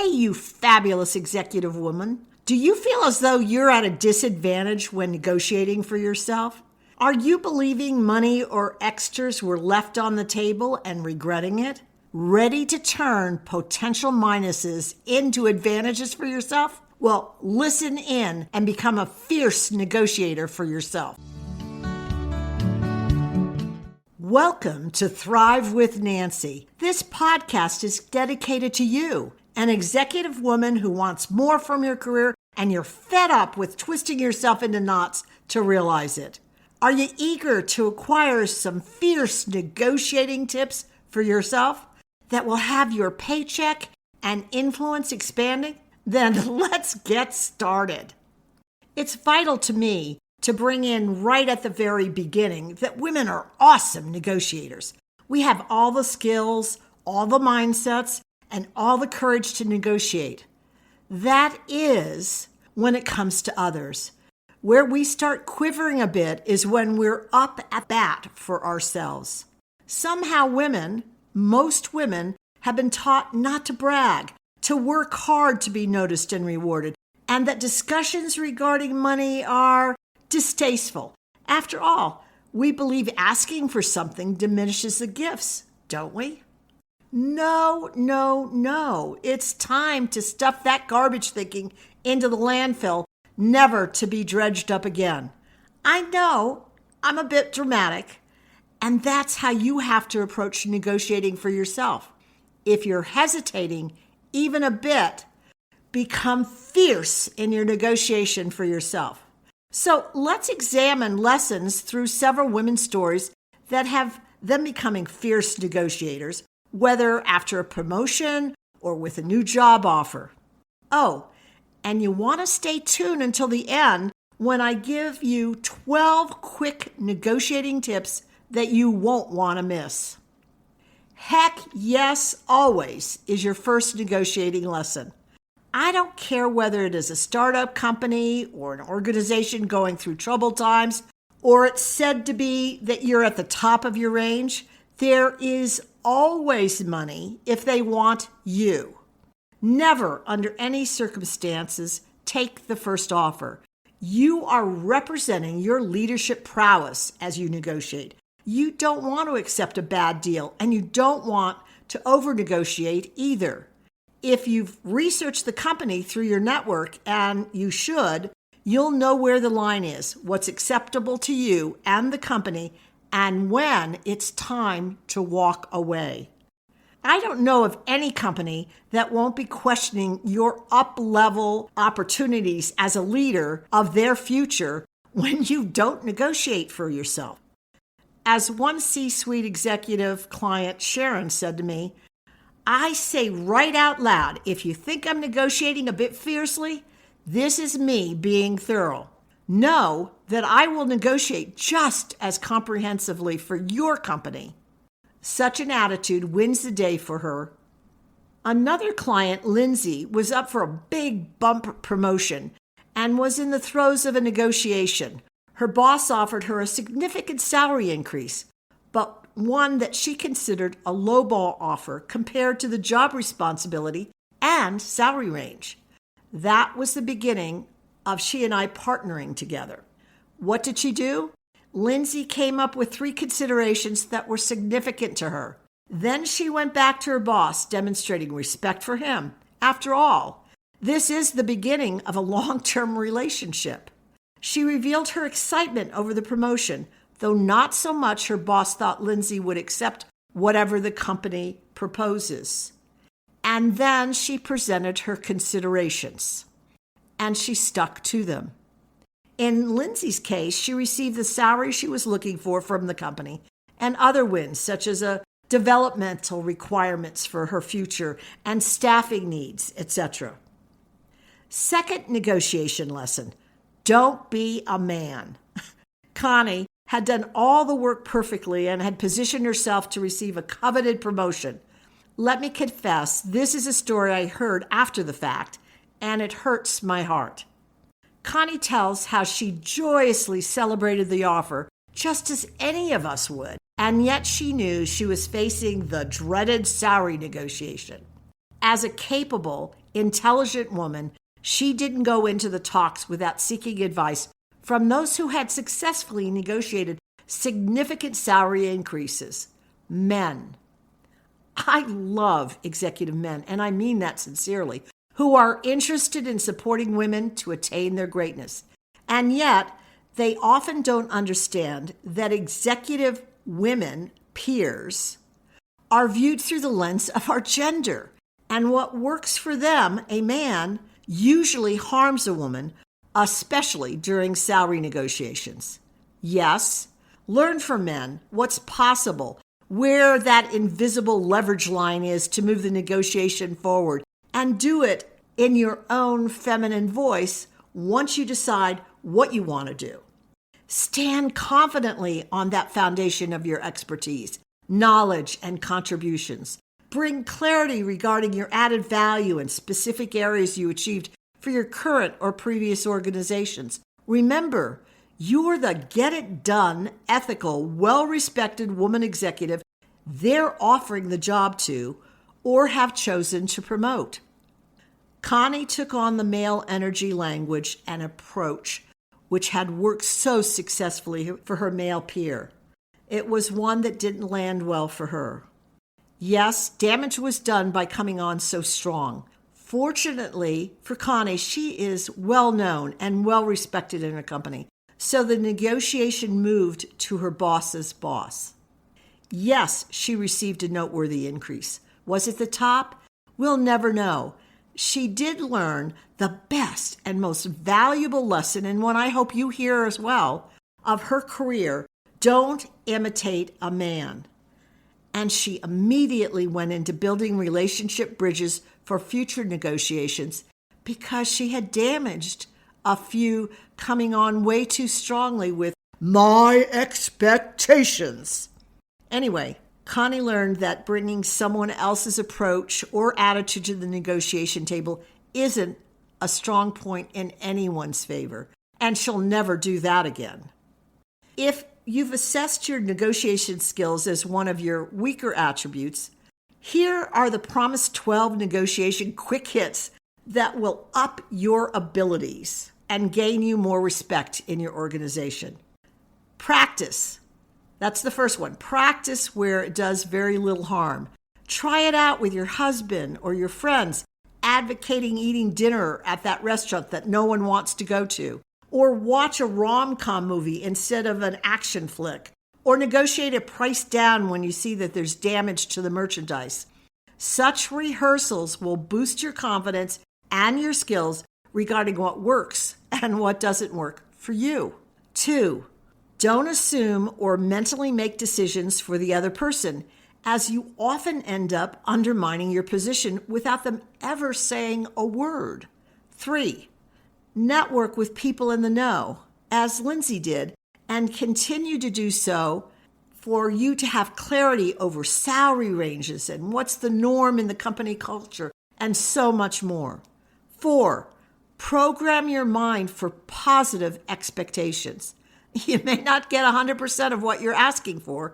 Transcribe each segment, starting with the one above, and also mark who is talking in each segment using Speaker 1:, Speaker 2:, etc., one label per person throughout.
Speaker 1: Hey, you fabulous executive woman. Do you feel as though you're at a disadvantage when negotiating for yourself? Are you believing money or extras were left on the table and regretting it? Ready to turn potential minuses into advantages for yourself? Well, listen in and become a fierce negotiator for yourself. Welcome to Thrive with Nancy. This podcast is dedicated to you, an executive woman who wants more from your career and you're fed up with twisting yourself into knots to realize it. Are you eager to acquire some fierce negotiating tips for yourself that will have your paycheck and influence expanding? Then let's get started. It's vital to me to bring in right at the very beginning that women are awesome negotiators. We have all the skills, all the mindsets, and all the courage to negotiate. That is when it comes to others. Where we start quivering a bit is when we're up at bat for ourselves. Somehow most women, have been taught not to brag, to work hard to be noticed and rewarded, and that discussions regarding money are distasteful. After all, we believe asking for something diminishes the gifts, don't we? No. It's time to stuff that garbage thinking into the landfill, never to be dredged up again. I know I'm a bit dramatic, and that's how you have to approach negotiating for yourself. If you're hesitating even a bit, become fierce in your negotiation for yourself. So let's examine lessons through several women's stories that have them becoming fierce negotiators, whether after a promotion or with a new job offer. Oh, and you want to stay tuned until the end when I give you 12 quick negotiating tips that you won't want to miss. Heck yes, always is your first negotiating lesson. I don't care whether it is a startup company or an organization going through troubled times, or it's said to be that you're at the top of your range. There is always money if they want you. Never, under any circumstances, take the first offer. You are representing your leadership prowess as you negotiate. You don't want to accept a bad deal, and you don't want to over-negotiate either. If you've researched the company through your network, and you should, you'll know where the line is, what's acceptable to you and the company, and when it's time to walk away. I don't know of any company that won't be questioning your up-level opportunities as a leader of their future when you don't negotiate for yourself. As one C-suite executive client, Sharon, said to me, I say right out loud, if you think I'm negotiating a bit fiercely, this is me being thorough. Know that I will negotiate just as comprehensively for your company. Such an attitude wins the day for her. Another client, Lindsay, was up for a big bump promotion and was in the throes of a negotiation. Her boss offered her a significant salary increase, but one that she considered a lowball offer compared to the job responsibility and salary range. That was the beginning of she and I partnering together. What did she do? Lindsay came up with 3 considerations that were significant to her. Then she went back to her boss, demonstrating respect for him. After all, this is the beginning of a long-term relationship. She revealed her excitement over the promotion, though not so much her boss thought Lindsay would accept whatever the company proposes. And then she presented her considerations, and she stuck to them. In Lindsay's case, she received the salary she was looking for from the company and other wins, such as developmental requirements for her future and staffing needs, etc. Second negotiation lesson, don't be a man. Connie had done all the work perfectly and had positioned herself to receive a coveted promotion. Let me confess, this is a story I heard after the fact, and it hurts my heart. Connie tells how she joyously celebrated the offer, just as any of us would, and yet she knew she was facing the dreaded salary negotiation. As a capable, intelligent woman, she didn't go into the talks without seeking advice from those who had successfully negotiated significant salary increases. Men. I love executive men, and I mean that sincerely, who are interested in supporting women to attain their greatness. And yet, they often don't understand that executive women, peers, are viewed through the lens of our gender. And what works for them, a man, usually harms a woman, especially during salary negotiations. Yes, learn from men what's possible, where that invisible leverage line is to move the negotiation forward, and do it in your own feminine voice once you decide what you want to do. Stand confidently on that foundation of your expertise, knowledge, and contributions. Bring clarity regarding your added value and specific areas you achieved for your current or previous organizations. Remember, you're the get-it-done, ethical, well-respected woman executive they're offering the job to or have chosen to promote. Connie took on the male energy language and approach, which had worked so successfully for her male peer. It was one that didn't land well for her. Yes, damage was done by coming on so strong. Fortunately for Connie, she is well known and well respected in her company, so the negotiation moved to her boss's boss. Yes, she received a noteworthy increase. Was it the top? We'll never know. She did learn the best and most valuable lesson, and one I hope you hear as well, of her career. Don't imitate a man. And she immediately went into building relationship bridges for future negotiations because she had damaged a few coming on way too strongly with my expectations. Anyway, Connie learned that bringing someone else's approach or attitude to the negotiation table isn't a strong point in anyone's favor, and she'll never do that again. If you've assessed your negotiation skills as one of your weaker attributes, here are the promised 12 negotiation quick hits that will up your abilities and gain you more respect in your organization. Practice. That's the first one. Practice where it does very little harm. Try it out with your husband or your friends, advocating eating dinner at that restaurant that no one wants to go to, or watch a rom-com movie instead of an action flick, or negotiate a price down when you see that there's damage to the merchandise. Such rehearsals will boost your confidence and your skills regarding what works and what doesn't work for you. 2, don't assume or mentally make decisions for the other person, as you often end up undermining your position without them ever saying a word. 3, network with people in the know, as Lindsay did, and continue to do so for you to have clarity over salary ranges and what's the norm in the company culture and so much more. 4, program your mind for positive expectations. You may not get 100% of what you're asking for,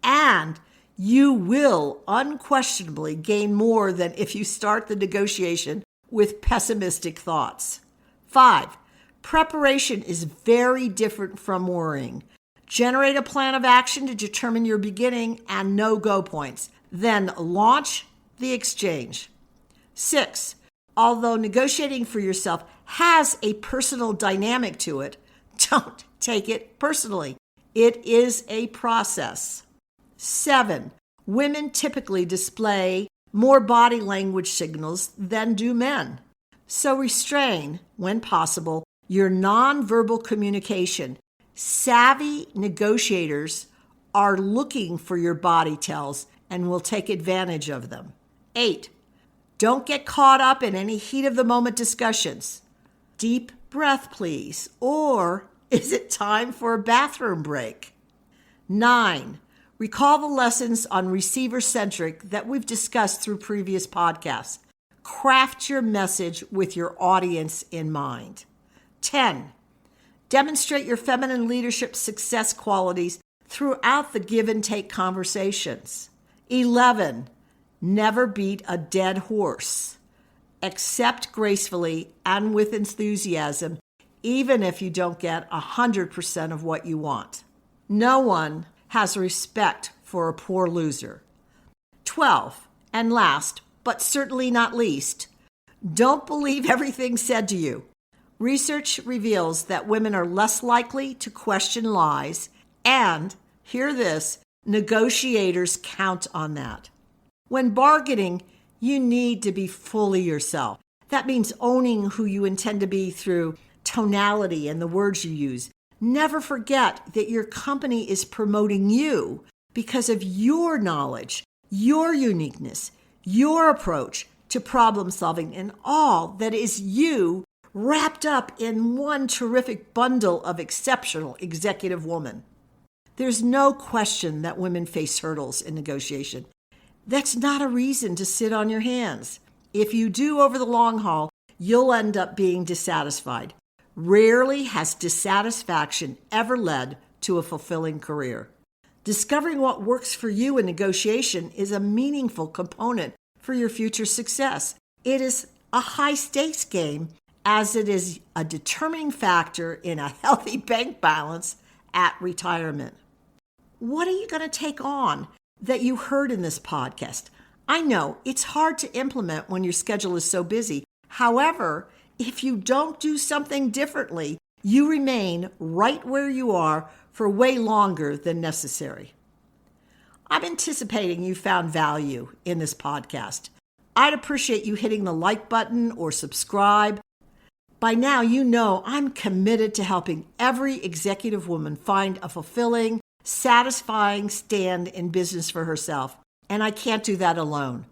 Speaker 1: and you will unquestionably gain more than if you start the negotiation with pessimistic thoughts. 5, preparation is very different from worrying. Generate a plan of action to determine your beginning and no-go points. Then launch the exchange. 6, although negotiating for yourself has a personal dynamic to it, don't take it personally. It is a process. 7, women typically display more body language signals than do men. So restrain, when possible, your nonverbal communication. Savvy negotiators are looking for your body tells and will take advantage of them. 8, don't get caught up in any heat of the moment discussions. Deep breath, please. Or is it time for a bathroom break? 9, recall the lessons on receiver-centric that we've discussed through previous podcasts. Craft your message with your audience in mind. 10, demonstrate your feminine leadership success qualities throughout the give and take conversations. 11, never beat a dead horse. accept gracefully and with enthusiasm, even if you don't get 100% of what you want. No one has respect for a poor loser. 12, and last, but certainly not least, don't believe everything said to you. Research reveals that women are less likely to question lies, and, hear this, negotiators count on that. When bargaining, you need to be fully yourself. That means owning who you intend to be through tonality and the words you use. Never forget that your company is promoting you because of your knowledge, your uniqueness, your approach to problem solving, and all that is you wrapped up in one terrific bundle of exceptional executive woman. There's no question that women face hurdles in negotiation. That's not a reason to sit on your hands. If you do over the long haul, you'll end up being dissatisfied. Rarely has dissatisfaction ever led to a fulfilling career. Discovering what works for you in negotiation is a meaningful component for your future success. It is a high-stakes game, as it is a determining factor in a healthy bank balance at retirement. What are you going to take on that you heard in this podcast? I know it's hard to implement when your schedule is so busy. However, if you don't do something differently, you remain right where you are for way longer than necessary. I'm anticipating you found value in this podcast. I'd appreciate you hitting the like button or subscribe. By now, you know I'm committed to helping every executive woman find a fulfilling, satisfying stand in business for herself. And I can't do that alone.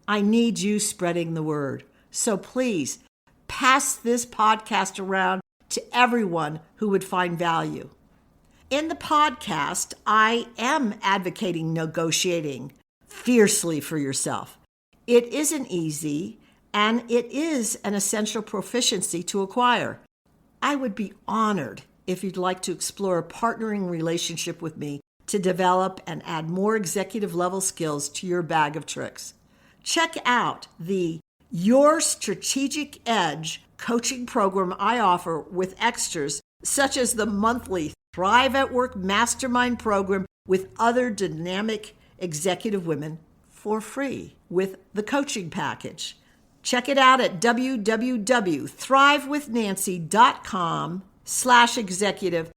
Speaker 1: I need you spreading the word. So please, pass this podcast around to everyone who would find value. In the podcast, I am advocating negotiating fiercely for yourself. It isn't easy, and it is an essential proficiency to acquire. I would be honored if you'd like to explore a partnering relationship with me to develop and add more executive level skills to your bag of tricks. Check out the Your Strategic Edge coaching program I offer with extras such as the monthly Thrive at Work Mastermind program with other dynamic executive women for free with the coaching package. Check it out at www.thrivewithnancy.com/executive/.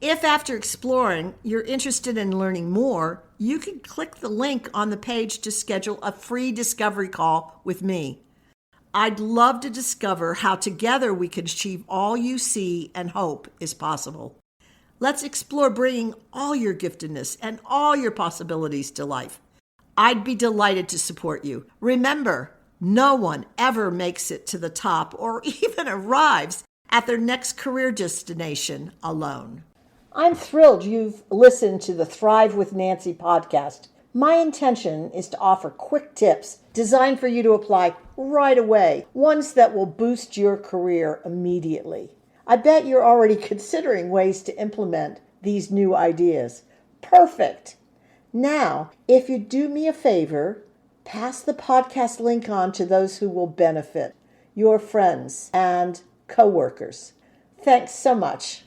Speaker 1: If after exploring you're interested in learning more, you can click the link on the page to schedule a free discovery call with me. I'd love to discover how together we can achieve all you see and hope is possible. Let's explore bringing all your giftedness and all your possibilities to life. I'd be delighted to support you. Remember, no one ever makes it to the top or even arrives at their next career destination alone. I'm thrilled you've listened to the Thrive with Nancy podcast. My intention is to offer quick tips designed for you to apply right away, ones that will boost your career immediately. I bet you're already considering ways to implement these new ideas. Perfect! Now, if you do me a favor, pass the podcast link on to those who will benefit, your friends and coworkers. Thanks so much.